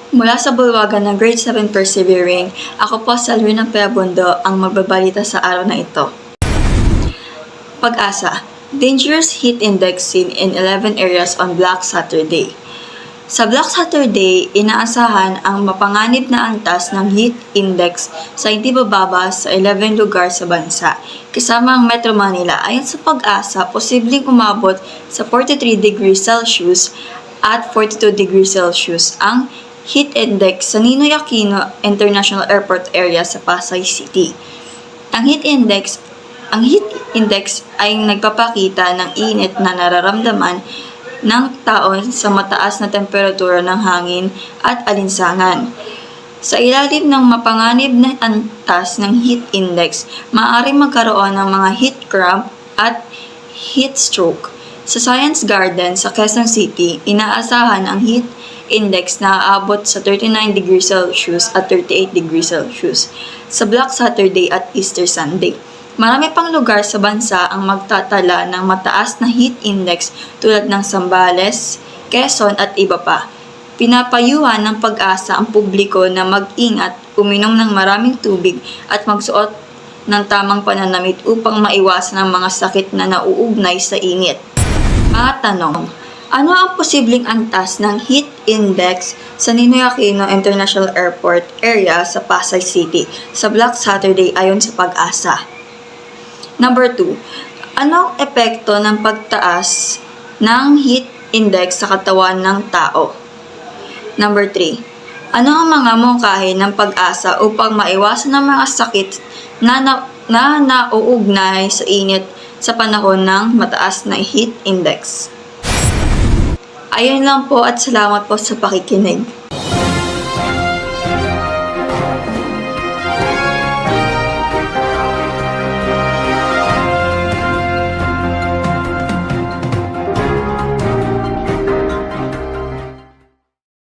Mula sa bulwagan ng Grade 7 Persevering, ako po sa Luna Peabondo ang magbabalita sa araw na ito. Pag-asa, dangerous heat index seen in 11 areas on Black Saturday. Sa Black Saturday, inaasahan ang mapanganib na antas ng heat index sa hindi bababa sa 11 lugar sa bansa, kasama ang Metro Manila. Ayon sa Pag-asa, posibleng umabot sa 43 degrees Celsius at 42 degrees Celsius ang heat index sa Ninoy Aquino International Airport area sa Pasay City. Ang heat index ay nagpapakita ng init na nararamdaman ng taon sa mataas na temperatura ng hangin at alinsangan. Sa ilalim ng mapanganib na antas ng heat index, maaaring magkaroon ng mga heat cramp at heat stroke. Sa Science Garden sa Quezon City, inaasahan ang heat index na aabot sa 39 degrees Celsius at 38 degrees Celsius sa Black Saturday at Easter Sunday. Marami pang lugar sa bansa ang magtatala ng mataas na heat index tulad ng Zambales, Quezon at iba pa. Pinapayuhan ng Pag-asa ang publiko na mag-ingat, uminom ng maraming tubig at magsuot ng tamang pananamit upang maiwasan ang mga sakit na nauugnay sa init. Mga tanong: ano ang posibleng antas ng heat index sa Ninoy Aquino International Airport area sa Pasay City sa Black Saturday ayon sa Pag-asa? Number 2, anong epekto ng pagtaas ng heat index sa katawan ng tao? Number 3, ano ang mga mungkahi ng Pag-asa upang maiwasan ang mga sakit na nauugnay sa init sa panahon ng mataas na heat index? Ayun lang po at salamat po sa pakikinig.